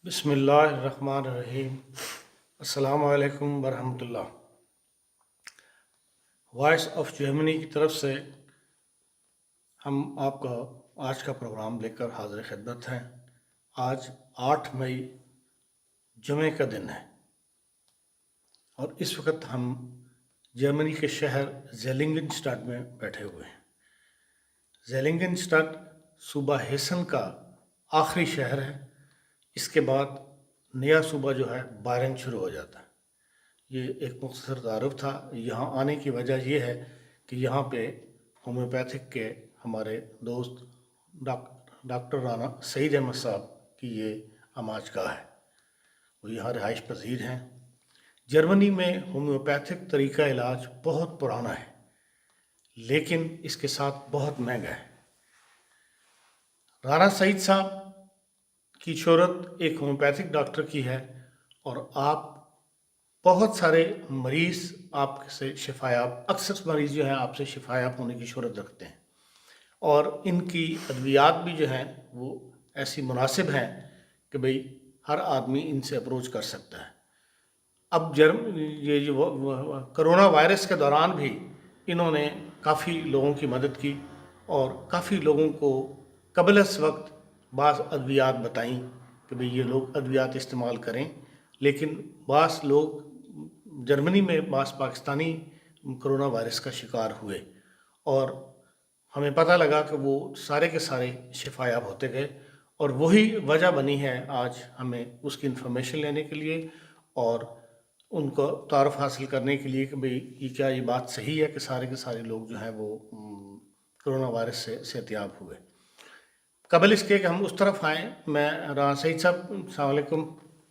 بسم اللہ الرحمن الرحیم۔ السلام علیکم ورحمۃ اللہ۔ وائس آف جرمنی کی طرف سے ہم آپ کا آج کا پروگرام لے کر حاضر خدمت ہیں۔ آج 8 مئی جمعے کا دن ہے اور اس وقت ہم جرمنی کے شہر زیلنگنسٹاڈ میں بیٹھے ہوئے ہیں۔ زیلنگنسٹاڈ صوبہ ہیسن کا آخری شہر ہے۔ اس کے بعد نیا صوبہ جو ہے بائرن شروع ہو جاتا ہے۔ یہ ایک مختصر تعارف تھا۔ یہاں آنے کی وجہ یہ ہے کہ یہاں پہ ہومیوپیتھک کے ہمارے دوست ڈاکٹر رانا سعید احمد صاحب کی یہ آماج گاہ ہے، وہ یہاں رہائش پذیر ہیں۔ جرمنی میں ہومیوپیتھک طریقہ علاج بہت پرانا ہے لیکن اس کے ساتھ بہت مہنگا ہے۔ رانا سعید صاحب کی شہرت ایک ہومیوپیتھک ڈاکٹر کی ہے اور آپ بہت سارے مریض آپ سے شفایاب، اکثر مریض جو ہیں آپ سے شفایاب ہونے کی شہرت رکھتے ہیں اور ان کی ادویات بھی جو ہیں وہ ایسی مناسب ہیں کہ بھئی ہر آدمی ان سے اپروچ کر سکتا ہے۔ اب یہ جو کرونا وائرس کے دوران بھی انہوں نے کافی لوگوں کی مدد کی اور کافی لوگوں کو قبل اس وقت بعض ادویات بتائیں کہ بھئی یہ لوگ ادویات استعمال کریں، لیکن بعض لوگ جرمنی میں بعض پاکستانی کرونا وائرس کا شکار ہوئے اور ہمیں پتہ لگا کہ وہ سارے کے سارے شفایاب ہوتے گئے اور وہی وجہ بنی ہے آج ہمیں اس کی انفارمیشن لینے کے لیے اور ان کو تعارف حاصل کرنے کے لیے کہ بھئی یہ بات صحیح ہے کہ سارے کے سارے لوگ جو ہیں وہ کرونا وائرس سے صحتیاب ہوئے۔ قبل اس کے کہ ہم اس طرف آئیں، میں رانا سعید صاحب السلام علیکم۔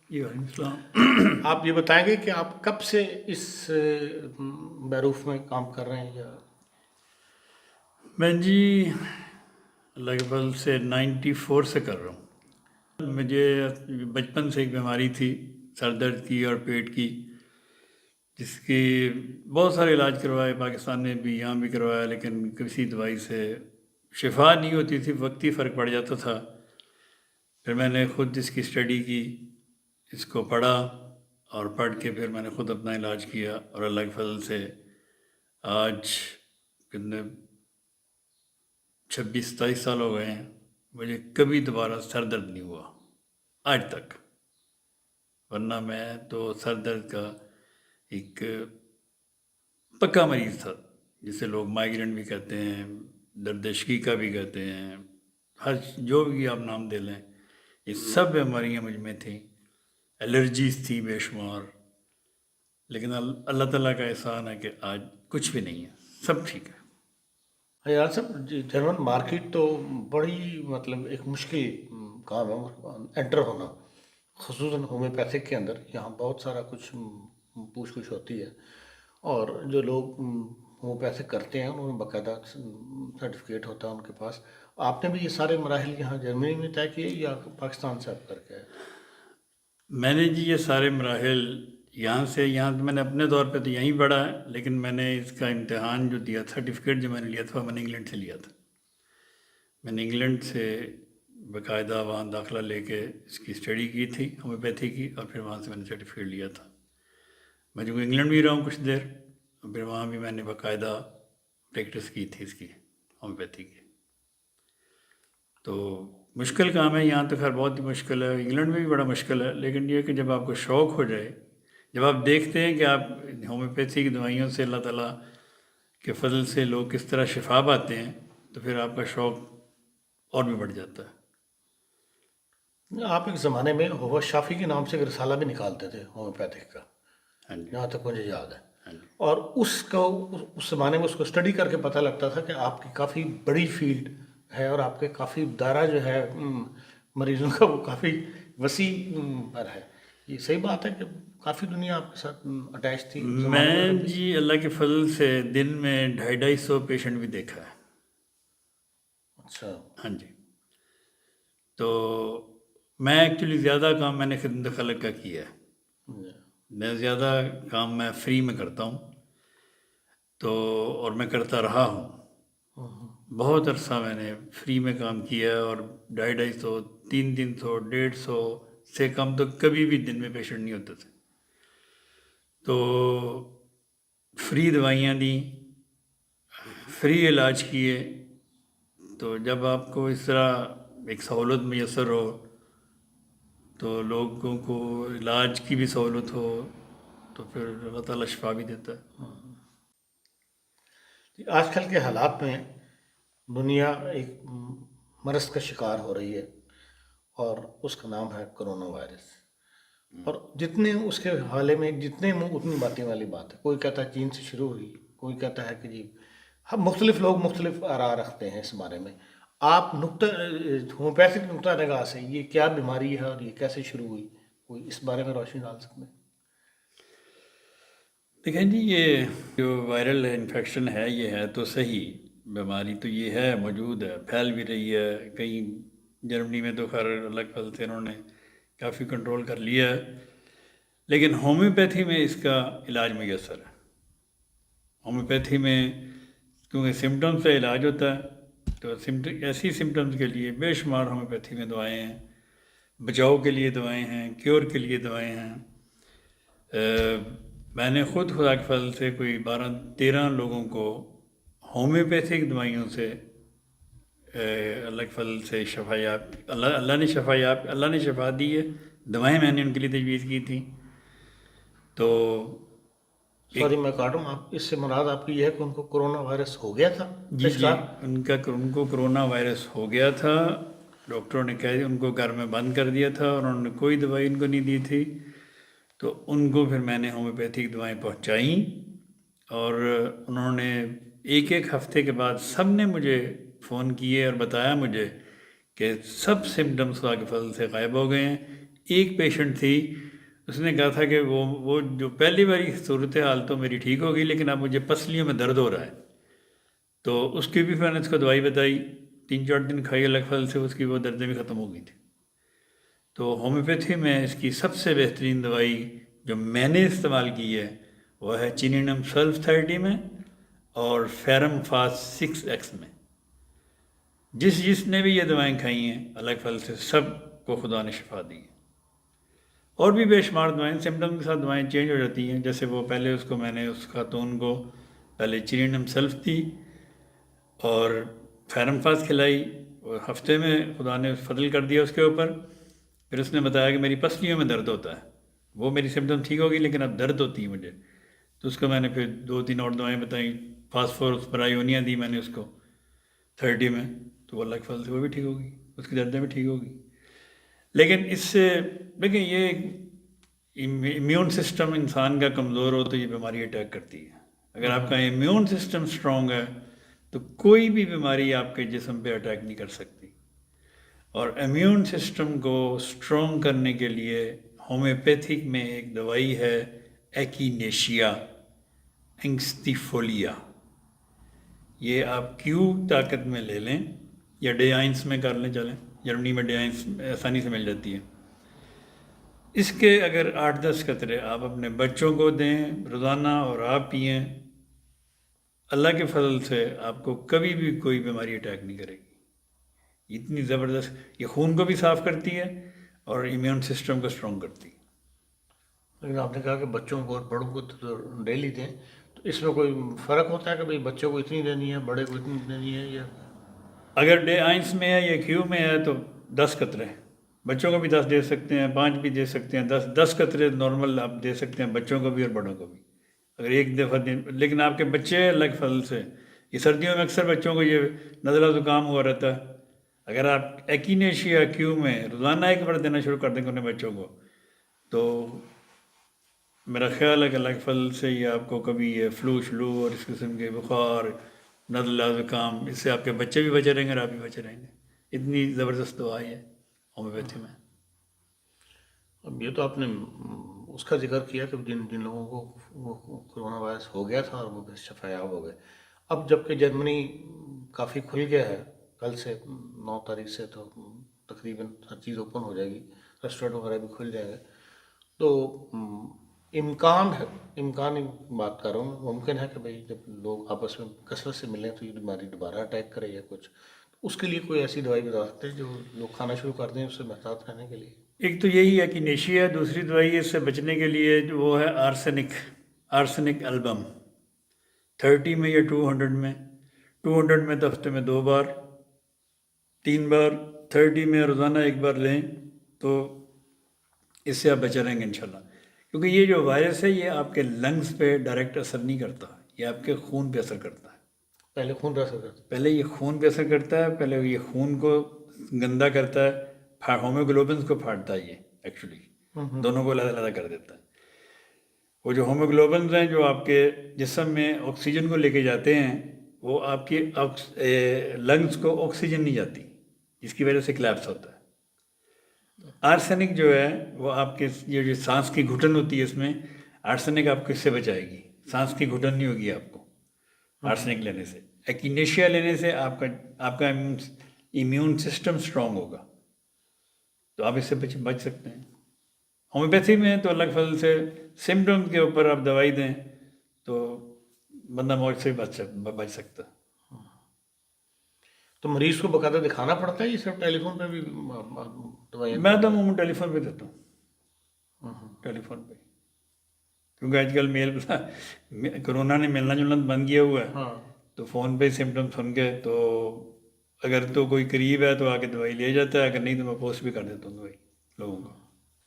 وعلیکم السلام۔ آپ یہ بتائیں گے کہ آپ کب سے اس بیروف میں کام کر رہے ہیں؟ یا میں جی لگ بھگ سے 94 سے کر رہا ہوں۔ مجھے بچپن سے ایک بیماری تھی سر درد کی اور پیٹ کی، جس کی بہت سارے علاج کروائے پاکستان میں بھی، یہاں بھی کروایا، لیکن کسی دوائی سے شفا نہیں ہوتی تھی، وقتی فرق پڑ جاتا تھا۔ پھر میں نے خود اس کی اسٹڈی کی، اس کو پڑھا اور پڑھ کے پھر میں نے خود اپنا علاج کیا اور اللہ کے فضل سے آج کتنے 26-27 سال ہو گئے ہیں، مجھے کبھی دوبارہ سر درد نہیں ہوا آج تک۔ ورنہ میں تو سر درد کا ایک پکا مریض تھا، جسے لوگ مائیگرین بھی کہتے ہیں، درد عشقی کا بھی کہتے ہیں، ہر جو بھی آپ نام دے لیں، یہ سب بیماریاں مجھ میں تھیں، الرجیز تھی بے شمار، لیکن اللہ تعالیٰ کا احسان ہے کہ آج کچھ بھی نہیں ہے، سب ٹھیک ہے۔ یار صاحب، جرمن مارکیٹ تو بڑی مطلب ایک مشکل کام ہے انٹر ہونا، خصوصاً ہومیوپیتھک کے اندر۔ یہاں بہت سارا کچھ پوچھ گچھ ہوتی ہے اور جو لوگ ہومیوپیتھک کرتے ہیں انہوں نے باقاعدہ سرٹیفکیٹ ہوتا ہے ان کے پاس۔ آپ نے بھی یہ سارے مراحل یہاں جرمنی میں طے کیے یا پاکستان سے آپ کر کے آئے؟ میں نے جی یہ سارے مراحل یہاں تو میں نے اپنے طور پہ تو یہیں پڑھا ہے، لیکن میں نے اس کا امتحان جو دیا، سرٹیفکیٹ جو میں نے لیا تھا میں نے انگلینڈ سے لیا تھا۔ میں نے انگلینڈ سے باقاعدہ وہاں داخلہ لے کے اس کی اسٹڈی کی تھی ہومیوپیتھی کی، اور پھر وہاں سے میں نے سرٹیفکیٹ لیا تھا۔ میں جو انگلینڈ بھی رہا ہوں کچھ دیر، اور پھر وہاں بھی میں نے باقاعدہ پریکٹس کی تھی اس کی ہومیوپیتھی کی۔ تو مشکل کام ہے، یہاں تو خیر بہت ہی مشکل ہے، انگلینڈ میں بھی بڑا مشکل ہے، لیکن یہ کہ جب آپ کو شوق ہو جائے، جب آپ دیکھتے ہیں کہ آپ ہومیوپیتھی کی دوائیوں سے اللہ تعالیٰ کے فضل سے لوگ کس طرح شفا پاتے ہیں، تو پھر آپ کا شوق اور بھی بڑھ جاتا ہے۔ آپ ایک زمانے میں ہوا شافی کے نام سے ایک رسالہ بھی نکالتے تھے ہومیوپیتھک کا، ہاں جی، جہاں تک مجھے یاد ہے، ہاں جی۔ اور اس زمانے میں اس کو اسٹڈی کر کے پتہ لگتا تھا کہ آپ کی کافی بڑی فیلڈ ہے اور آپ کے کافی دائرہ جو ہے مریضوں کا وہ کافی وسیع پر ہے۔ یہ صحیح بات ہے کہ کافی دنیا آپ کے ساتھ اٹیچ تھی زمانے میں میں بھی؟ جی اللہ کے فضل سے دن میں 250 پیشنٹ بھی دیکھا ہے۔ اچھا۔ ہاں جی، تو میں ایکچولی زیادہ کام میں نے خدمت خلق کا کیا ہے، میں زیادہ کام میں فری میں کرتا ہوں، تو اور میں کرتا رہا ہوں۔ بہت عرصہ میں نے فری میں کام کیا اور 250 300 150 سے کم تو کبھی بھی دن میں پیشنٹ نہیں ہوتے تھے. تو فری دوائیاں دیں، فری علاج کیے. تو جب آپ کو اس طرح ایک سہولت میسر ہو تو لوگوں کو علاج کی بھی سہولت ہو تو پھر اللہ تعالیٰ شفا بھی دیتا ہے. آج کل کے حالات میں دنیا ایک مرض کا شکار ہو رہی ہے اور اس کا نام ہے کرونا وائرس. اور جتنے اس کے حوالے میں جتنے منہ اتنی باتیں والی بات ہے. کوئی کہتا ہے چین سے شروع ہوئی، کوئی کہتا ہے کہ جی ہم مختلف لوگ مختلف آراء رکھتے ہیں اس بارے میں. آپ ہومیوپیتھک نقطہ نگاہ سے یہ کیا بیماری ہے اور یہ کیسے شروع ہوئی، کوئی اس بارے میں روشنی ڈال سکتے ہیں؟ دیکھیں جی، یہ جو وائرل انفیکشن ہے یہ ہے تو صحیح بیماری، تو یہ ہے موجود ہے، پھیل بھی رہی ہے. کہیں جرمنی میں تو خیر الگ فضل سے انہوں نے کافی کنٹرول کر لیا ہے، لیکن ہومیوپیتھی میں اس کا علاج میسر ہے. ہومیوپیتھی میں کیونکہ سمٹم سے علاج ہوتا ہے تو ایسی سمٹمز کے لیے بے شمار ہومیوپیتھی میں دوائیں ہیں. بچاؤ کے لیے دوائیں ہیں، کیور کے لیے دوائیں ہیں. میں نے خود خدا کے فضل سے کوئی 12-13 لوگوں کو ہومیوپیتھک دوائیوں سے اللہ کے فضل سے شفا یاب، اللہ نے شفا دی ہے. دوائیں میں نے ان کے لیے تجویز کی تھیں. تو سوری میں کاٹوں، آپ اس سے مراد آپ کی یہ ہے کہ ان کو کرونا وائرس ہو گیا تھا؟ جی ان کو کرونا وائرس ہو گیا تھا. ڈاکٹروں نے کہہ دیا، ان کو گھر میں بند کر دیا تھا اور انہوں نے کوئی دوائی ان کو نہیں دی تھی. تو ان کو پھر میں نے ہومیوپیتھک دوائیں پہنچائیں اور انہوں نے ایک ہفتے کے بعد سب نے مجھے فون کیے اور بتایا مجھے کہ سب سمٹمس خدا کے فضل سے غائب ہو گئے ہیں. ایک پیشنٹ تھی، اس نے کہا تھا کہ وہ جو پہلی باری صورتحال تو میری ٹھیک ہو گئی لیکن اب مجھے پسلیوں میں درد ہو رہا ہے. تو اس کی بھی میں نے اس کو دوائی بتائی، 3-4 دن کھائی، اللہ کے فضل سے اس کی وہ دردیں بھی ختم ہو گئی تھی. تو ہومیوپیتھی میں اس کی سب سے بہترین دوائی جو میں نے استعمال کی ہے وہ ہے چینینم سلف 30 میں اور فیرم فاسٹ 6X میں. جس نے بھی یہ دوائیں کھائی ہیں اللہ کے فضل سے سب کو خدا نے شفا دی ہے. اور بھی بے شمار دوائیں سمٹم کے ساتھ دوائیں چینج ہو جاتی ہیں. جیسے وہ پہلے اس کو میں نے اس خاتون کو پہلے چینینم سلف دی اور فیرم فاسٹ کھلائی، اور ہفتے میں خدا نے فضل کر دیا اس کے اوپر. پھر اس نے بتایا کہ میری پسلیوں میں درد ہوتا ہے، وہ میری سمٹم ٹھیک ہوگی لیکن اب درد ہوتی ہے مجھے. تو اس کو میں نے پھر 2-3 اور دوائیں بتائیں، فاسفورس برائیونیا دی میں نے اس کو 30 میں، تو اللہ کے فضل سے وہ بھی ٹھیک ہوگی، اس کی دردیں بھی ٹھیک ہوگی. لیکن اس سے دیکھیں یہ امیون سسٹم انسان کا کمزور ہو تو یہ بیماری اٹیک کرتی ہے. اگر آپ کا امیون سسٹم سٹرونگ ہے تو کوئی بھی بیماری آپ کے جسم پہ اٹیک نہیں کر سکتی. اور امیون سسٹم کو سٹرونگ کرنے کے لیے ہومیوپیتھک میں ایک دوائی ہے ایکینیشیا انگسٹیفولیا. یہ آپ کیو طاقت میں لے لیں یا ڈے آئنس میں کر لیں، چلیں جرمنی میں ڈے آئنس آسانی سے مل جاتی ہے. اس کے اگر 8-10 قطرے آپ اپنے بچوں کو دیں روزانہ اور آپ پئیں، اللہ کے فضل سے آپ کو کبھی بھی کوئی بیماری اٹیک نہیں کرے گی. اتنی زبردست یہ خون کو بھی صاف کرتی ہے اور امیون سسٹم کو سٹرونگ کرتی ہے. لیکن آپ نے کہا کہ بچوں کو اور بڑوں کو تو ڈیلی دیں، تو اس میں کوئی فرق ہوتا ہے کہ بھئی بچوں کو اتنی دینی ہے، بڑے کو اتنی دینی ہے؟ یا اگر ڈے آئنس میں ہے یا کیو میں ہے تو 10 قطرے، بچوں کو بھی 10 دے سکتے ہیں، 5 بھی دے سکتے ہیں. 10 قطرے نارمل آپ دے سکتے ہیں بچوں کو بھی اور بڑوں کو بھی اگر ایک دفعہ دن. لیکن آپ کے بچے اللہ کے فضل سے یہ سردیوں میں اکثر بچوں کو یہ نزلہ زکام ہوا رہتا ہے. اگر آپ ایکینیشیا کیو میں روزانہ ایک بار دینا شروع کر دیں گے اپنے بچوں کو تو میرا خیال ہے کہ اللہ کے فضل سے یہ آپ کو کبھی یہ فلو شلو اور اس قسم کے بخار نزلہ زکام اس سے آپ کے بچے بھی بچے رہیں گے اور آپ بھی بچے رہیں گے. اتنی زبردست دعا ہے ہومیوپیتھی میں. اب یہ تو آپ نے اس کا ذکر کیا کہ جن لوگوں کو وہ کرونا وائرس ہو گیا تھا اور وہ شفا یاب ہو گئے. اب جبکہ جرمنی کافی کھل گیا ہے، کل سے 9 تاریخ سے تو تقریباً ہر چیز اوپن ہو جائے گی، ریسٹورینٹ وغیرہ بھی کھل جائے گا. تو امکان ہے، امکان کی بات کر رہا ہوں، ممکن ہے کہ بھئی جب لوگ آپس میں کثرت سے ملیں تو یہ بیماری دوبارہ اٹیک کرے یا کچھ. اس کے لیے کوئی ایسی دوائی بتا سکتے ہیں جو لوگ کھانا شروع کر دیں اس سے محتاط رہنے کے لیے؟ ایک تو یہی ہے کہ نیشیا، دوسری دوائی اس سے بچنے کے لیے جو وہ ہے آرسنک البم 30 میں یا 200 میں. 200 میں تو ہفتے میں 2 بار 3 بار، 30 میں روزانہ 1 بار لیں تو اس سے آپ بچے رہیں گے انشاءاللہ. کیونکہ یہ جو وائرس ہے یہ آپ کے لنگز پہ ڈائریکٹ اثر نہیں کرتا، یہ آپ کے خون پہ اثر کرتا ہے. پہلے خون پہ اثر کرتا ہے. پہلے یہ خون پہ اثر کرتا ہے، پہلے یہ خون کو گندا کرتا ہے، ہوموگلوبنس کو پھاڑتا ہے یہ ایکچولی، دونوں کو علیحدہ علیحدہ کر دیتا ہے. وہ جو ہوموگلوبنز ہیں جو آپ کے جسم میں آکسیجن کو لے کے جاتے ہیں، وہ آپ کی لنگز کو آکسیجن نہیں جاتی، جس کی وجہ سے کلیپس ہوتا ہے. آرسینک جو ہے وہ آپ کے یہ جو سانس کی گھٹن ہوتی ہے، اس میں آرسینک آپ کو اس سے بچائے گی، سانس کی گھٹن نہیں ہوگی آپ کو آرسینک لینے سے. ایکینیشیا لینے سے آپ کا امیون سسٹم اسٹرانگ ہوگا، تو آپ اس سے بچ سکتے ہیں. ہومیوپیتھی میں تو اللہ کے فضل سے سمٹم کے اوپر آپ دوائی دیں تو بندہ موت سے بچ سکتا ہے. تو مریض کو باقاعدہ دکھانا پڑتا ہے یہ صرف ٹیلی فون پہ بھی دوائیاں؟ میں تو عموماً ٹیلی فون پہ دیتا ہوں، ٹیلی فون پہ، کیونکہ آج کل کرونا نے ملنا جلنا بند کیا ہوا ہے. ہاں. تو فون پہ سمٹم سن کے تو اگر تو کوئی قریب ہے تو آ کے دوائی لے جاتا ہے، اگر نہیں تو میں پوسٹ بھی کر دیتا ہوں دوائی لوگوں کو.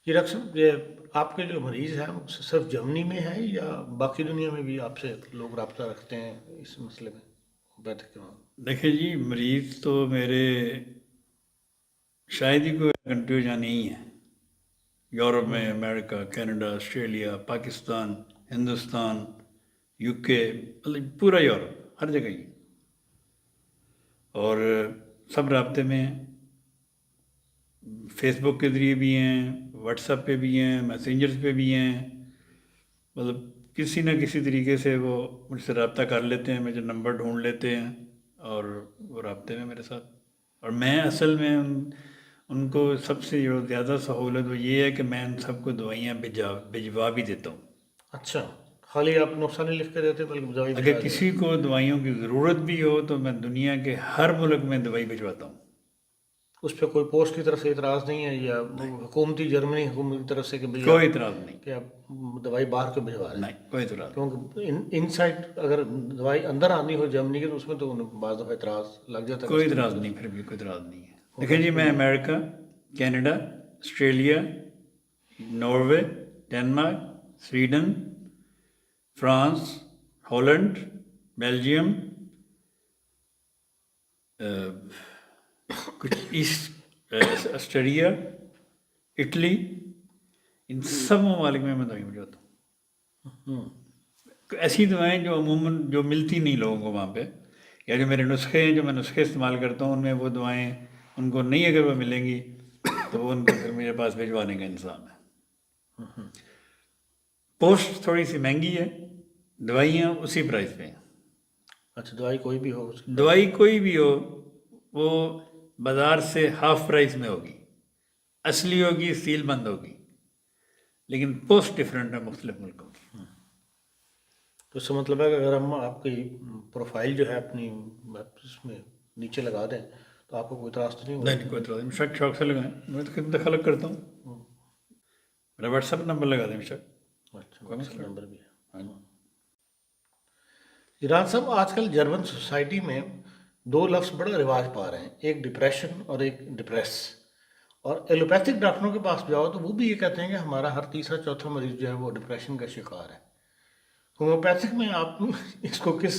یہ ڈاکٹر صاحب، یہ آپ کے جو مریض ہیں وہ صرف جرمنی میں ہے یا باقی دنیا میں بھی آپ سے لوگ رابطہ رکھتے ہیں اس مسئلے میں ہومیوپیتھک کے معاملے؟ دیکھیں جی، مریض تو میرے شاید ہی کوئی کنٹری جہاں نہیں ہے. یورپ میں امریکہ، Canada, Australia, Pakistan, Hindustan, UK, مطلب پورا یورپ، ہر جگہ ہی. اور سب رابطے میں ہیں، فیس بک کے ذریعے بھی ہیں، واٹس ایپ پہ بھی ہیں، میسنجرز پہ بھی ہیں. مطلب کسی نہ کسی طریقے سے وہ مجھ سے رابطہ کر لیتے ہیں، مجھے نمبر ڈھونڈ لیتے ہیں اور وہ رابطے میں میرے ساتھ. اور میں اصل میں ان کو سب سے جو زیادہ سہولت وہ یہ ہے کہ میں ان سب کو دوائیاں بھجوا بھی دیتا ہوں. اچھا، خالی آپ نسخہ نہیں لکھ کے دیتے بلکہ دوائی بھجوا اگر دیتے؟ کسی کو دوائیوں کی ضرورت بھی ہو تو میں دنیا کے ہر ملک میں دوائی بھجواتا ہوں. اس پہ کوئی پوسٹ کی طرف سے اعتراض نہیں ہے یا حکومتی جرمنی حکومت کی طرف سے کہ کوئی اعتراض نہیں، کہ آپ دوائی باہر کو بھجوا رہے ہیں؟ نہیں کوئی اعتراض. کیونکہ ان سائڈ اگر دوائی اندر آنی ہو جرمنی کے تو اس میں تو بعض دفعہ اعتراض لگ جاتا ہے. کوئی اعتراض نہیں، پھر بھی کوئی اعتراض نہیں ہے. دیکھیں جی، میں امریکہ، Canada, Australia, Norway, Denmark, Sweden, France, Holland, Belgium, کچھ ایسٹ آسٹریلیا، اٹلی، ان سب ممالک میں دوائی بھجواتا ہوں. ایسی دوائیں جو عموماً جو ملتی نہیں لوگوں کو وہاں پہ، یا جو میرے نسخے ہیں، جو میں نسخے استعمال کرتا ہوں، ان میں وہ دوائیں ان کو نہیں اگر وہ ملیں گی تو وہ ان کو پھر میرے پاس بھجوانے کا انتظام ہے. پوسٹ تھوڑی سی مہنگی ہے، دوائیاں اسی پرائز پہ ہیں. اچھا، دوائی کوئی بھی ہو دوائی کوئی بھی ہو وہ بازار سے ہاف پرائز میں ہوگی، اصلی ہوگی، سیل بند ہوگی، لیکن پوسٹ ڈفرینٹ ہے مختلف ملکوں کی. تو اس کا مطلب ہے کہ اگر ہم آپ کی پروفائل جو ہے اپنی اس میں نیچے لگا دیں تو آپ کو کوئی اعتراض تو نہیں ہوگا؟ نہیں، کوئی اعتراض نہیں. شوق سے لگائیں، میں تو خدمت خلق کرتا ہوں. میرا واٹس ایپ نمبر لگا دیں شک. اچھا، نمبر بھی ہے. ایران صاحب، آج کل جرمن سوسائٹی میں 2 لفظ بڑا رواج پا رہے ہیں، ایک ڈپریشن اور ایک ڈپریس. اور ایلوپیتھک ڈاکٹروں کے پاس جاؤ تو وہ بھی یہ کہتے ہیں کہ ہمارا ہر تیسرا چوتھا مریض جو ہے وہ ڈپریشن کا شکار ہے. ہومیوپیتھک میں آپ اس کو کس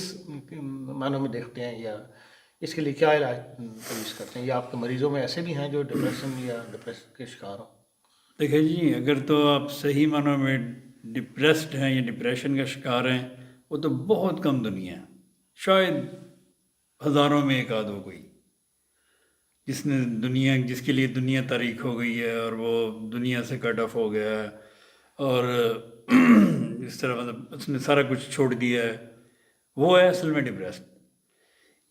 معنوں میں دیکھتے ہیں یا اس کے لیے کیا علاج تجویز کرتے ہیں، یا آپ کے مریضوں میں ایسے بھی ہیں جو ڈپریشن یا ڈپریشن کے شکار ہوں؟ دیکھیں جی، اگر تو آپ صحیح معنوں میں ڈپریسڈ ہیں یا ڈپریشن کا شکار ہیں، وہ تو بہت کم دنیا ہے، شاید ہزاروں میں ایک آدھ ہو کوئی جس کے لیے دنیا تاریک ہو گئی ہے اور وہ دنیا سے کٹ آف ہو گیا ہے اور اس طرح مطلب اس نے سارا کچھ چھوڑ دیا ہے، وہ ہے اصل میں ڈپریسڈ.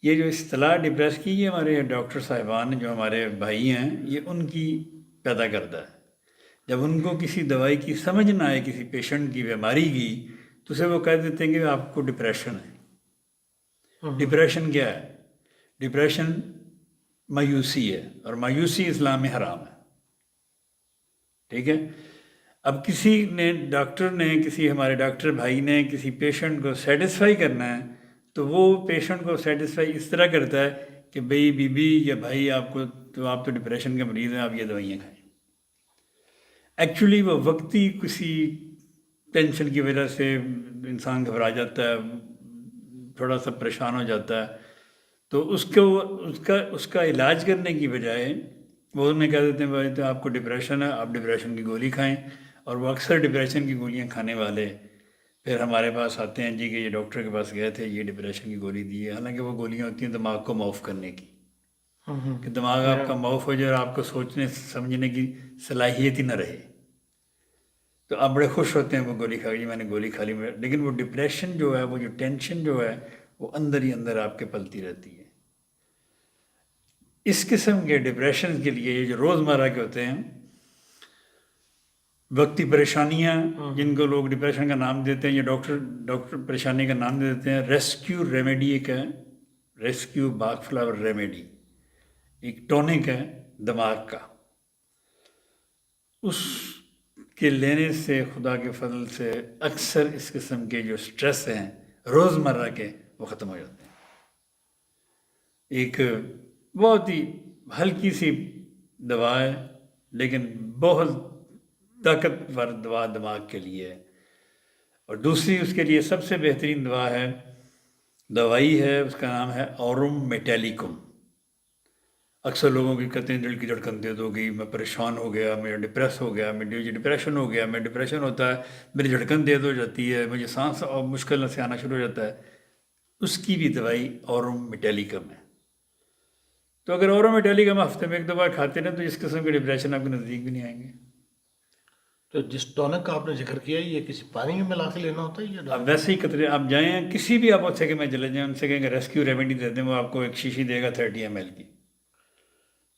یہ جو اصطلاح ڈپریس کی، یہ ہمارے ڈاکٹر صاحبان جو ہمارے بھائی ہیں یہ ان کی پیدا کرتا ہے. جب ان کو کسی دوائی کی سمجھ نہ آئے کسی پیشنٹ کی بیماری کی تو اسے وہ کہہ دیتے ہیں کہ آپ کو ڈپریشن ہے. ڈپریشن کیا ہے؟ ڈپریشن مایوسی ہے، اور مایوسی اسلام میں حرام ہے. ٹھیک ہے. اب کسی نے ڈاکٹر نے کسی ہمارے ڈاکٹر بھائی نے کسی پیشنٹ کو سیٹسفائی کرنا ہے تو وہ پیشنٹ کو سیٹسفائی اس طرح کرتا ہے کہ بھئی بی بی یا بھائی آپ تو ڈپریشن کے مریض ہیں، آپ یہ دوائیاں کھائیں. ایکچولی وہ وقتی کسی ٹینشن کی وجہ سے انسان گھبرا جاتا ہے، تھوڑا سا پریشان ہو جاتا ہے، تو اس کا علاج کرنے کی بجائے وہ انہیں کہہ دیتے ہیں بھائی تو آپ کو ڈپریشن ہے، آپ ڈپریشن کی گولی کھائیں. اور وہ اکثر ڈپریشن کی گولیاں کھانے والے پھر ہمارے پاس آتے ہیں جی کہ یہ ڈاکٹر کے پاس گئے تھے، یہ ڈپریشن کی گولی دی ہے. حالانکہ وہ گولیاں ہوتی ہیں دماغ کو معاف کرنے کی، کہ دماغ آپ کا معاف ہو جائے اور آپ کو سوچنے سمجھنے کی صلاحیت ہی نہ رہے. تو آپ بڑے خوش ہوتے ہیں وہ گولی کھا لی، میں نے گولی کھا لی. لیکن وہ ڈپریشن جو ہے، وہ جو ٹینشن جو ہے، وہ اندر ہی اندر آپ کے پلتی رہتی ہے. اس قسم کے ڈپریشن کے لیے یہ جو روزمرہ کے ہوتے ہیں وقتی پریشانیاں، جن کو لوگ ڈپریشن کا نام دیتے ہیں یا ڈاکٹر پریشانی کا نام دے دیتے ہیں، ریسکیو ریمیڈی ایک ہے، ریسکیو باغ فلاور ریمیڈی ایک ٹونک ہے دماغ کا. اس کے لینے سے خدا کے فضل سے اکثر اس قسم کے جو سٹریس ہیں روزمرہ کے وہ ختم ہو جاتے ہیں. ایک بہت ہی ہلکی سی دوا ہے لیکن بہت طاقتور دوا دماغ کے لیے ہے. اور دوسری اس کے لیے سب سے بہترین دوائی ہے، اس کا نام ہے اورم میٹیلیکم. اکثر لوگوں کی کہتے ہیں دل کی دھڑکن تیز ہو گئی، میں پریشان ہو گیا، میں ڈپریس ہو گیا، مجھے ڈپریشن ہو گیا، میں ڈپریشن ہوتا ہے، میری دھڑکن تیز ہو جاتی ہے، مجھے سانس مشکل سے آنا شروع ہو جاتا ہے. اس کی بھی دوائی اورم میٹیلیکم ہے. تو اگر اورم میٹیلیکم ہفتے میں ایک دفعہ کھاتے ہیں تو اس قسم کے ڈپریشن آپ کے نزدیک بھی نہیں آئیں گے. تو جس ٹونک کا آپ نے ذکر کیا یہ کسی پانی میں ملا کے لینا ہوتا ہے یا اب ویسے ہی قطرے آپ جائیں کسی بھی آپ سے کہ میں چلے جائیں ان سے کہیں کہ ریسکیو ریمیڈی دے دیں، وہ آپ کو ایک شیشی دے گا 30 ml کی.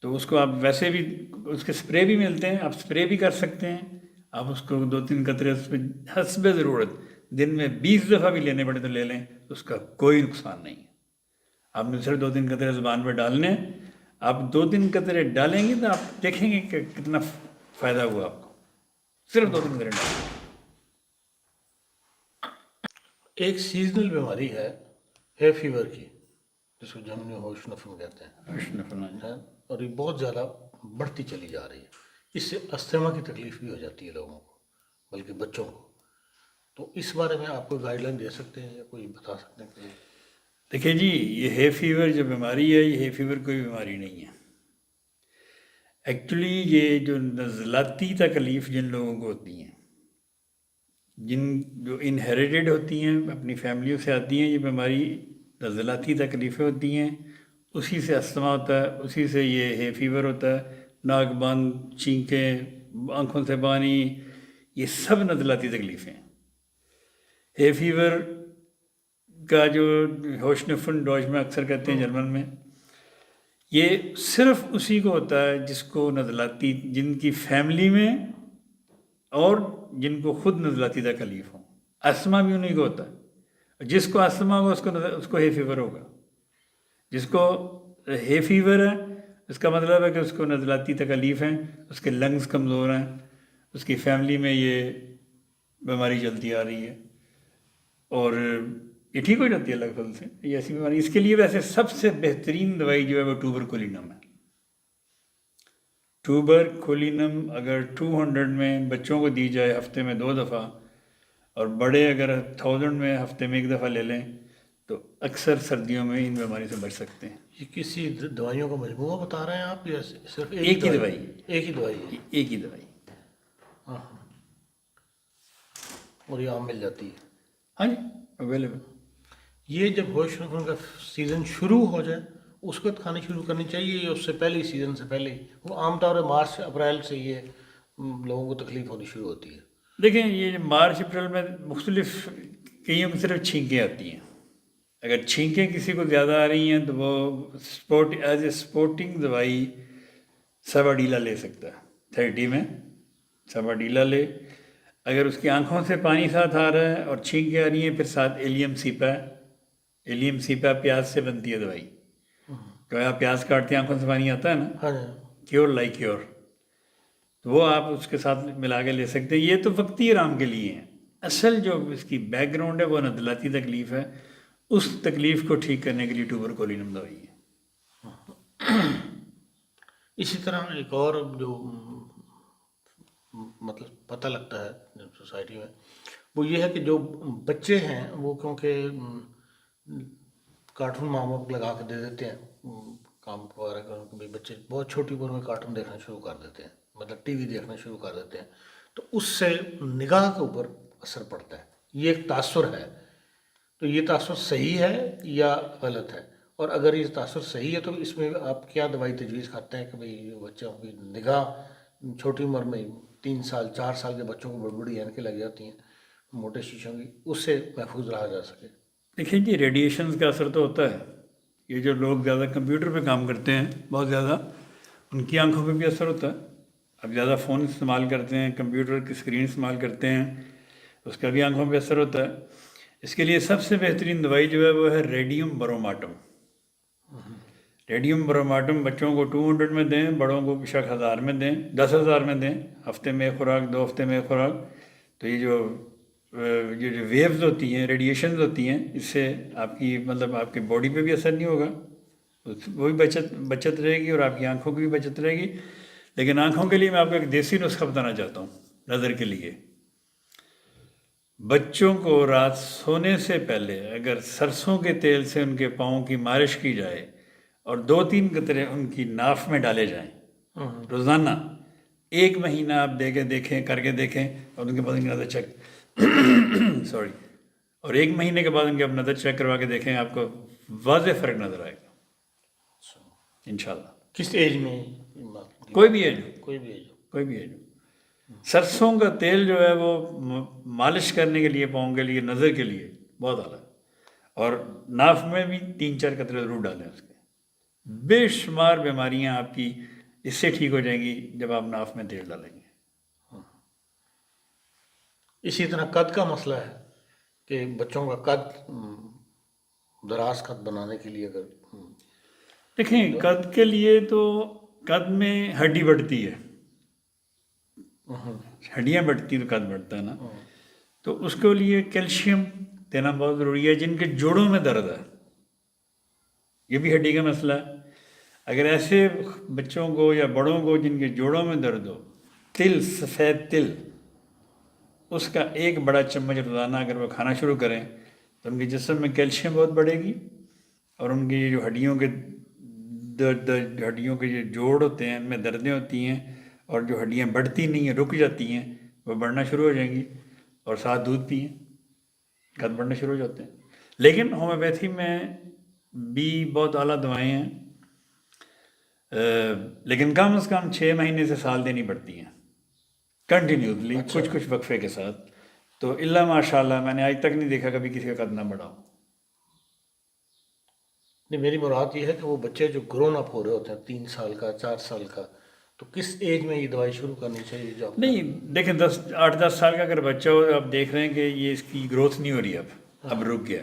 تو اس کو آپ ویسے بھی اس کے سپرے بھی ملتے ہیں، آپ سپرے بھی کر سکتے ہیں. آپ اس کو 2-3 قطرے اس پہ حسب ضرورت دن میں 20 دفعہ بھی لینے پڑے تو لے لیں، اس کا کوئی نقصان نہیں ہے. آپ نے صرف 2-3 قطرے زبان پہ ڈالنے، آپ 2-3 قطرے ڈالیں گے تو آپ دیکھیں گے کہ کتنا فائدہ ہوا آپ کو. صرف 2-3 قطرے ڈالیں. ایک سیزنل بیماری ہے ہے فیور کی، جس کو جم ہوش نفن کہتے ہیں، اور یہ بہت زیادہ بڑھتی چلی جا رہی ہے. اس سے استھما کی تکلیف بھی ہو جاتی ہے لوگوں کو، بلکہ بچوں کو. تو اس بارے میں آپ کوئی گائیڈ لائن دے سکتے ہیں یا کوئی بتا سکتے ہیں کہ دیکھیں جی، یہ ہے فیور جو بیماری ہے، یہ ہے فیور کوئی بیماری نہیں ہے. ایکچولی یہ جو نزلاتی تکلیف جن لوگوں کو ہوتی ہیں، جو انہیریٹڈ ہوتی ہیں، اپنی فیملیوں سے آتی ہیں، یہ بیماری نزلاتی تکلیفیں ہوتی ہیں. اسی سے استھما ہوتا ہے، اسی سے یہ ہے فیور ہوتا ہے. ناک بند، چھینکیں، آنکھوں سے پانی، یہ سب نزلاتی تکلیفیں ہیں. ہے فیور کا جو ہوش نفن ڈوج میں اکثر کہتے ہیں جرمن میں، یہ صرف اسی کو ہوتا ہے جس کو نزلاتی، جن کی فیملی میں اور جن کو خود نزلاتی تکلیف ہوں. استھما بھی انہیں کو ہوتا ہے. جس کو استھما ہوگا اس کو ہے فیور ہوگا. جس کو ہے فیور ہے اس کا مطلب ہے کہ اس کو نزلاتی تکلیف ہیں، اس کے لنگز کمزور ہیں، اس کی فیملی میں یہ بیماری چلتی آ رہی ہے اور یہ ٹھیک ہو جاتی ہے اللہ کے فضل سے. یہ ایسی بیماری، اس کے لیے ویسے سب سے بہترین دوائی جو ہے وہ ٹوبرکولینم ہے. ٹوبرکولینم اگر 200 میں بچوں کو دی جائے ہفتے میں 2 دفعہ، اور بڑے اگر 1000 میں ہفتے میں 1 دفعہ لے لیں تو اکثر سردیوں میں ان بیماری سے بچ سکتے ہیں. یہ کسی دوائیوں کا مجموعہ بتا رہے ہیں آپ یا صرف ایک ہی دوائی، ایک ہی دوائی ہے؟ ایک ہی دوائی. ہاں، اور یہ عام مل جاتی ہے؟ ہاں جی، اویلیبل. یہ جب ہوش نفن کا سیزن شروع ہو جائے اس وقت کھانی شروع کرنی چاہیے یا اس سے پہلے، سیزن سے پہلے؟ وہ عام طور پہ مارچ اپریل سے یہ لوگوں کو تکلیف ہونی شروع ہوتی ہے. دیکھیں یہ مارچ اپریل میں مختلف، کئیوں میں صرف چھینکیں آتی ہیں. اگر چھینکیں کسی کو زیادہ آ رہی ہیں تو وہ ایز اے سپورٹنگ دوائی سباڈیلا لے سکتا ہے. 30 میں سباڈیلا لے. اگر اس کی آنکھوں سے پانی ساتھ آ رہا ہے اور چھینکیں آ رہی ہیں، پھر ساتھ ایلیم سیپا. ایلیم سیپا پیاز سے بنتی ہے دوائی. کہ آپ پیاز کاٹتے ہیں آنکھوں سے پانی آتا ہے نا، ہاں جی. Cure like cure. تو وہ آپ اس کے ساتھ ملا کے لے سکتے ہیں. یہ تو وقتی آرام کے لیے ہیں. اصل جو اس کی بیک گراؤنڈ ہے وہ نزلاتی تکلیف ہے. اس تکلیف کو ٹھیک کرنے کے لیے ٹیوبرکولینم دوائی ہے. اسی طرح ایک اور جو مطلب پتہ لگتا ہے سوسائٹی میں وہ یہ ہے کہ جو بچے ہیں وہ کیونکہ کارٹون ماں باپ لگا کے دے دیتے ہیں کام وغیرہ کرنے کے، بچے بہت چھوٹی عمر میں کارٹون دیکھنا شروع کر دیتے ہیں، مطلب ٹی وی دیکھنا شروع کر دیتے ہیں، تو اس سے نگاہ کے اوپر اثر پڑتا ہے. یہ ایک تاثر ہے. تو یہ تاثر صحیح ہے یا غلط ہے؟ اور اگر یہ تاثر صحیح ہے تو اس میں آپ کیا دوائی تجویز کرتے ہیں کہ بھئی بچوں کی نگاہ چھوٹی عمر میں 3 سال 4 سال کے بچوں کو بڑی بڑی اینکیں لگ جاتی ہیں موٹے شیشوں کی، اس سے محفوظ رہا جا سکے؟ دیکھیں جی، ریڈیشنز کا اثر تو ہوتا ہے. یہ جو لوگ زیادہ کمپیوٹر پہ کام کرتے ہیں بہت زیادہ، ان کی آنکھوں پہ بھی اثر ہوتا ہے. اب زیادہ فون استعمال کرتے ہیں، کمپیوٹر کی اسکرین استعمال کرتے ہیں، اس کا بھی آنکھوں پہ اثر ہوتا ہے. اس کے لیے سب سے بہترین دوائی جو ہے وہ ہے ریڈیم بروماٹم. ریڈیم بروماٹم بچوں کو 200 میں دیں، بڑوں کو بشک 1000 میں دیں، 10,000 میں دیں، ہفتے میں ایک خوراک، 2 ہفتے میں ایک خوراک. تو یہ جو ویوز ہوتی ہیں، ریڈیشنز ہوتی ہیں، اس سے آپ کی مطلب آپ کی باڈی پہ بھی اثر نہیں ہوگا، وہ بھی بچت رہے گی اور آپ کی آنکھوں کی بھی بچت رہے گی. لیکن آنکھوں کے لیے میں آپ کو ایک دیسی نسخہ بتانا چاہتا ہوں نظر کے لیے. بچوں کو رات سونے سے پہلے اگر سرسوں کے تیل سے ان کے پاؤں کی مالش کی جائے اور 2-3 قطرے ان کی ناف میں ڈالے جائیں روزانہ، 1 مہینہ آپ دیکھیں کر کے دیکھیں، اور ان کے بعد ان کی نظر چیک سوری اور 1 مہینے کے بعد ان کی آپ نظر چیک کروا کے دیکھیں، آپ کو واضح فرق نظر آئے گا انشاءاللہ. کس ایج میں؟ کوئی بھی ایج ہو، کوئی بھی ایج ہو. کوئی بھی ایج ہو. سرسوں کا تیل جو ہے وہ مالش کرنے کے لیے، پاؤں کے لیے، نظر کے لیے بہت اعلیٰ ہے. اور ناف میں بھی 3-4 قطرے ضرور ڈالیں اس کے. بے شمار بیماریاں آپ کی اس سے ٹھیک ہو جائیں گی جب آپ ناف میں تیل ڈالیں گے. اسی طرح قد کا مسئلہ ہے کہ بچوں کا قد دراز قد بنانے کے لیے اگر دیکھیں، قد کے لیے تو قد میں ہڈی بڑھتی ہے، ہڈیاں بڑھتی تو قد بڑھتا ہے نا. تو اس کے لیے کیلشیم دینا بہت ضروری ہے. جن کے جوڑوں میں درد ہے، یہ بھی ہڈی کا مسئلہ ہے. اگر ایسے بچوں کو یا بڑوں کو جن کے جوڑوں میں درد ہو، تل، سفید تل، اس کا 1 بڑا چمچ روزانہ اگر وہ کھانا شروع کریں تو ان کے جسم میں کیلشیم بہت بڑھے گی، اور ان کی جو ہڈیوں کے جو جوڑ ہوتے ہیں ان میں دردیں ہوتی ہیں، اور جو ہڈیاں بڑھتی نہیں ہیں، رک جاتی ہیں، وہ بڑھنا شروع ہو جائیں گی. اور ساتھ دودھ پئیں، قد بڑھنے شروع ہو جاتے ہیں. لیکن ہومیوپیتھی میں بھی بہت اعلیٰ دوائیں ہیں، لیکن کم از کم 6 مہینے سے سال دینی پڑتی ہیں کنٹینیوسلی، کچھ وقفے کے ساتھ. تو اللہ ماشاء اللہ میں نے آج تک نہیں دیکھا کبھی کسی کا قد نہ بڑھا ہو. نہیں، میری مراد یہ ہے کہ وہ بچے جو گرون اپ ہو رہے ہوتے ہیں 3 سال کا 4 سال کا، تو کس ایج میں یہ دوائی شروع کرنی چاہیے؟ جو نہیں، دیکھیں 8-10 سال کا اگر بچہ ہو، آپ دیکھ رہے ہیں کہ یہ اس کی گروتھ نہیں ہو رہی، اب رک گیا،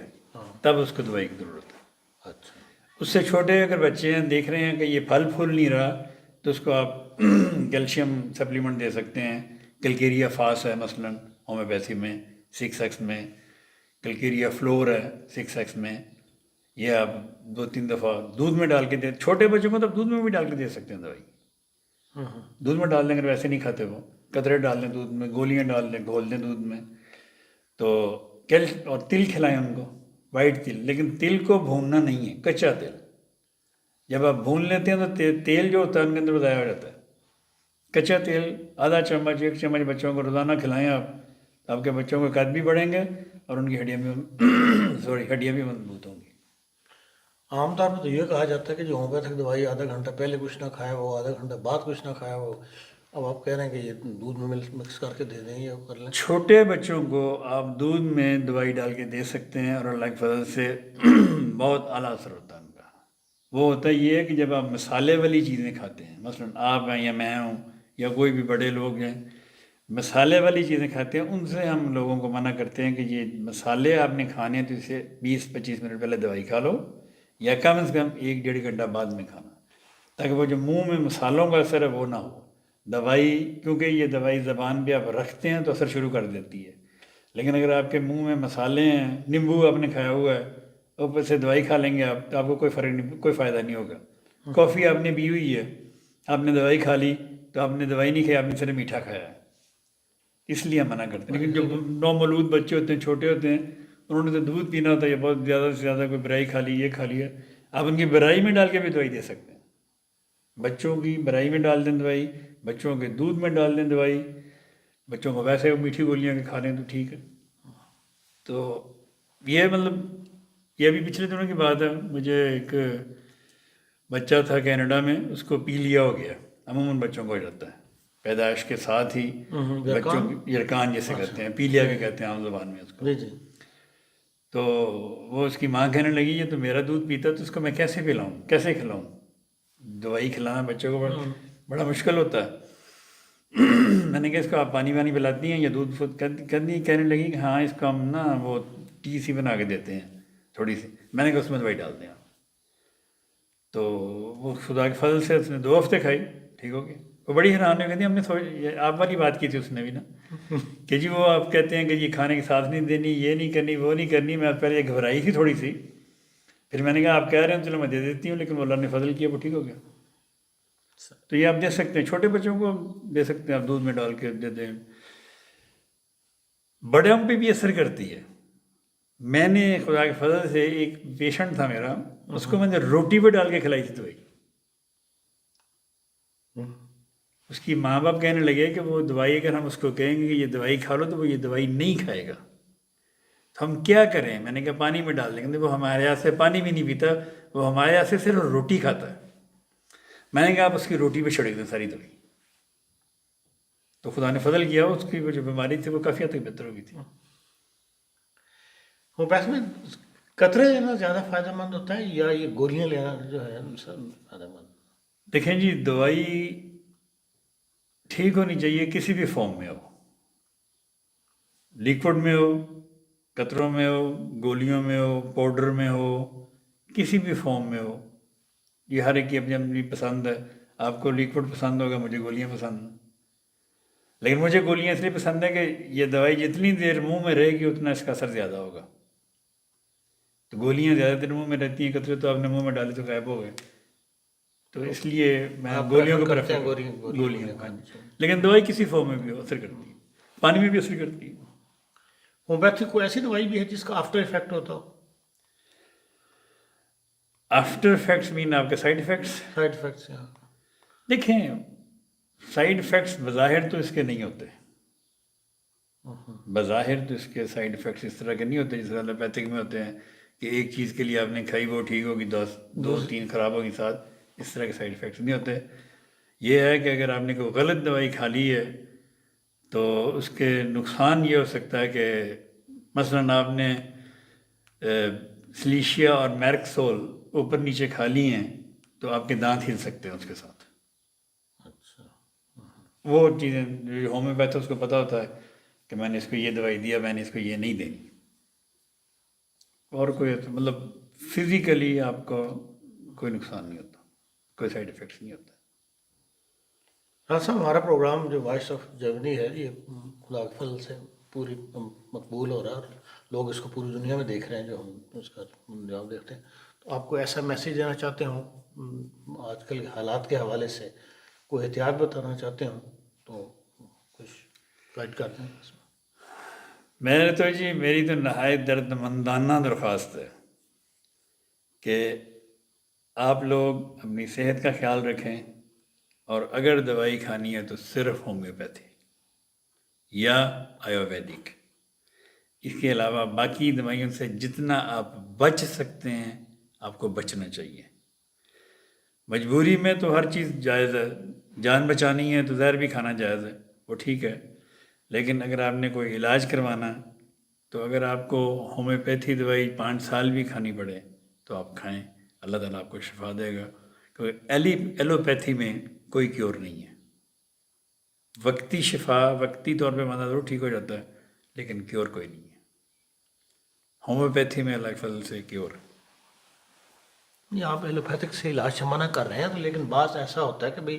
تب اس کو دوائی کی ضرورت ہے. اچھا. اس سے چھوٹے اگر بچے ہیں، دیکھ رہے ہیں کہ یہ پھل پھول نہیں رہا، تو اس کو آپ کیلشیم سپلیمنٹ دے سکتے ہیں. کلکیریا فاس ہے مثلاً ہومیوپیتھی میں 6x میں، کلکیریا فلور ہے 6x میں. یہ آپ 2-3 دفعہ دودھ میں ڈال کے دیں. چھوٹے بچوں کو تو دودھ میں بھی ڈال کے دے سکتے ہیں دوائی. دودھ میں ڈال دیں، اگر ویسے نہیں کھاتے وہ قطرے ڈال دیں دودھ میں، گولیاں ڈال دیں، گھول دیں دودھ میں. تو اور تل کھلائیں ان کو، وائٹ تل. لیکن تل کو بھوننا نہیں ہے، کچا تل. جب آپ بھون لیتے ہیں تو تیل جو ہوتا ہے ان کے اندر ضائع ہو جاتا ہے. کچا تیل آدھا چمچ 1 چمچ بچوں کو روزانہ کھلائیں آپ کے بچوں کے قد بھی بڑھیں گے اور ان کی ہڈیاں بھی مضبوط ہوں گی. عام طور پہ تو یہ کہا جاتا ہے کہ جو ہومیوپیتھک دوائی آدھا گھنٹہ پہلے کچھ نہ کھایا ہو، آدھا گھنٹہ بعد کچھ نہ کھایا ہو. اب آپ کہہ رہے ہیں کہ یہ دودھ میں مکس کر کے دے دیں یا کر لیں. چھوٹے بچوں کو آپ دودھ میں دوائی ڈال کے دے سکتے ہیں، اور اللہ کے فضل سے بہت اعلیٰ اثر ہوتا ہے ان کا. وہ ہوتا یہ ہے کہ جب آپ مسالے والی چیزیں کھاتے ہیں، مثلاً آپ ہیں یا میں ہوں یا کوئی بھی بڑے لوگ ہیں، مسالے والی چیزیں کھاتے ہیں، ان سے ہم لوگوں کو منع کرتے ہیں کہ یہ مسالے آپ نے کھانے ہیں تو اسے 20-25 منٹ پہلے دوائی کھا لو، یا کم از کم 1-1.5 گھنٹہ بعد میں کھانا، تاکہ وہ جو منہ میں مسالوں کا اثر ہے وہ نہ ہو. دوائی کیونکہ یہ دوائی زبان پہ آپ رکھتے ہیں تو اثر شروع کر دیتی ہے، لیکن اگر آپ کے منہ میں مسالے ہیں، نیمبو آپ نے کھایا ہوا ہے، اوپر سے دوائی کھا لیں گے آپ تو آپ کو کوئی فرق نہیں، کوئی فائدہ نہیں ہوگا۔ کافی آپ نے پی ہوئی ہے، آپ نے دوائی کھا لی تو آپ نے دوائی نہیں کھائی، آپ نے صرف میٹھا کھایا ہے، اس لیے ہم منع کرتے ہیں۔ لیکن جو نومولود بچے ہوتے ہیں، چھوٹے ہوتے ہیں، انہوں نے تو دودھ پینا ہوتا ہے، یا بہت زیادہ سے زیادہ کوئی برائی کھا لی، یہ کھا لیا، آپ ان کی برائی میں ڈال کے بھی دوائی دے سکتے ہیں۔ بچوں کی برائی میں ڈال دیں دوائی، بچوں کے دودھ میں ڈال دیں دوائی، بچوں کو ویسے میٹھی گولیاں کے کھا لیں تو ٹھیک ہے۔ تو یہ مطلب یہ ابھی پچھلے دنوں کی بات ہے، مجھے ایک بچہ تھا کینیڈا میں، اس کو پیلیا ہو گیا، عموماً بچوں کو ہو جاتا ہے پیدائش کے ساتھ ہی، بچوں کی یرکان جیسے کہتے ہیں، پیلیا بھی کہتے ہیں عام زبان میں اس کو۔ جی جی تو وہ اس کی ماں کہنے لگی یہ تو میرا دودھ پیتا تو اس کو میں کیسے پلاؤں، کیسے کھلاؤں؟ دوائی کھلانا بچوں کو بڑا مشکل ہوتا ہے۔ میں نے کہا اس کو آپ پانی وانی پلاتی ہیں یا دودھ کہنے لگی کہ ہاں اس کو ہم نا وہ ٹی سی بنا کے دیتے ہیں تھوڑی سی۔ میں نے کہا اس میں دوائی ڈال دیں آپ۔ تو وہ خدا کے فضل سے اس نے 2 ہفتے کھائی، ٹھیک ہو گیا۔ وہ بڑی حیران ہو گئی تھی، ہم نے آپ والی بات کی تھی اس نے بھی نا کہ جی وہ آپ کہتے ہیں کہ یہ کھانے کے ساتھ نہیں دینی، یہ نہیں کرنی، وہ نہیں کرنی۔ میں پہلے یہ گھبرائی تھی تھوڑی سی، پھر میں نے کہا آپ کہہ رہے ہیں چلو میں دے دیتی ہوں، لیکن وہ اللہ نے فضل کیا وہ ٹھیک ہو گیا۔ تو یہ آپ دے سکتے ہیں، چھوٹے بچوں کو دے سکتے ہیں، آپ دودھ میں ڈال کے دے دیں۔ بڑوں پہ بھی اثر کرتی ہے۔ میں نے خدا کے فضل سے ایک پیشنٹ تھا میرا، اس کو میں نے روٹی پہ ڈال کے کھلائی تھی دوائی۔ اس کی ماں باپ کہنے لگے کہ وہ دوائی اگر ہم اس کو کہیں گے کہ یہ دوائی کھا لو تو وہ یہ دوائی نہیں کھائے گا، تو ہم کیا کریں؟ میں نے کہا پانی میں ڈال دیں گے۔ وہ ہمارے یہاں سے پانی بھی نہیں پیتا، وہ ہمارے یہاں سے صرف روٹی کھاتا ہے۔ میں نے کہا آپ اس کی روٹی پہ چھڑک دیں ساری دوائی۔ تو خدا نے فضل کیا، اس کی جو بیماری تھی وہ کافی حد تک بہتر ہو گئی تھی۔ ہومیوپیتھی میں قطرے لینا زیادہ فائدہ مند ہوتا ہے یا یہ گولیاں لینا جو ہے فائدہ مند؟ دیکھیں جی، دوائی ٹھیک ہونی چاہیے کسی بھی فارم میں ہو، لیکوڈ میں ہو، قطروں میں ہو، گولیوں میں ہو، پاؤڈر میں ہو، کسی بھی فارم میں ہو۔ یہ ہر ایک کی اپنی اپنی پسند ہے۔ آپ کو لیکوڈ پسند ہوگا، مجھے گولیاں پسند ہیں، لیکن مجھے گولیاں اس لیے پسند ہے کہ یہ دوائی جتنی دیر منہ میں رہے گی اتنا اس کا اثر زیادہ ہوگا۔ تو گولیاں زیادہ دیر منہ میں رہتی ہیں، قطرے تو آپ نے منہ میں ڈالے تو غائب ہو گئے۔ تو اس لیے میں گولیوں کو پریفر کرتا ہوں، گولیاں ہاں جی۔ لیکن دوائی کسی فارم میں بھی اثر کرتی ہے، پانی میں بھی اثر کرتی ہے۔ ہومیوپیتھی کوئی ایسی دوائی بھی ہے جس کا آفٹر افیکٹ ہوتا ہو؟ آفٹر افیکٹس مین آپ کے سائڈ افیکٹس؟ سائڈ افیکٹس دیکھیں سائڈ افیکٹس بظاہر تو اس کے نہیں ہوتے، بظاہر تو اس کے سائڈ افیکٹس اس طرح کے نہیں ہوتے جس طرح ایلوپیتھک میں ہوتے ہیں کہ ایک چیز کے لیے آپ نے کھائی وہ ٹھیک ہوگی، 2-3 خراب ہوگی 7، اس طرح کے سائڈ افیکٹس نہیں ہوتے۔ یہ ہے کہ اگر آپ نے کوئی غلط دوائی کھا لی ہے تو اس کے نقصان یہ ہو سکتا ہے کہ مثلاً آپ نے سلیشیا اور میرکسول اوپر نیچے کھا لی ہیں تو آپ کے دانت ہل سکتے ہیں اس کے ساتھ۔ وہ چیزیں جو ہومیوپیتھ اس کو پتہ ہوتا ہے کہ میں نے اس کو یہ دوائی دیا، میں نے اس کو یہ نہیں دینی، اور کوئی مطلب فزیکلی آپ کو کوئی نقصان نہیں ہوتا، کوئی سائڈ افیکٹس نہیں ہوتا۔ ہاں صاحب، ہمارا پروگرام جو وائس آف جرمنی ہے یہ خدا کے فضل سے پوری مقبول ہو رہا ہے اور لوگ اس کو پوری دنیا میں دیکھ رہے ہیں جو ہم اس کا انجام دیکھتے ہیں۔ تو آپ کو ایسا میسیج دینا چاہتے ہوں آج کل کے حالات کے حوالے سے، کوئی احتیاط بتانا چاہتے ہوں تو کچھ گائڈ کر دیں اس میں۔ میں تو جی میری تو نہایت درد مندانہ درخواست ہے کہ آپ لوگ اپنی صحت کا خیال رکھیں، اور اگر دوائی کھانی ہے تو صرف ہومیوپیتھی یا آیورویدک، اس کے علاوہ باقی دوائیوں سے جتنا آپ بچ سکتے ہیں آپ کو بچنا چاہیے۔ مجبوری میں تو ہر چیز جائز ہے، جان بچانی ہے تو زہر بھی کھانا جائز ہے، وہ ٹھیک ہے، لیکن اگر آپ نے کوئی علاج کروانا تو اگر آپ کو ہومیوپیتھی دوائی 5 سال بھی کھانی پڑے تو آپ کھائیں، اللہ تعالیٰ آپ کو شفا دے گا، کیونکہ ایلوپیتھی میں کوئی کیور نہیں ہے۔ وقتی شفا، وقتی طور پہ بندہ ضرور ٹھیک ہو جاتا ہے لیکن کیور کوئی نہیں ہے۔ ہومیوپیتھی میں اللہ کے فضل سے کیور ہے۔ یہ آپ ایلوپیتھک سے علاج سے منع کر رہے ہیں تو لیکن بعض ایسا ہوتا ہے کہ بھئی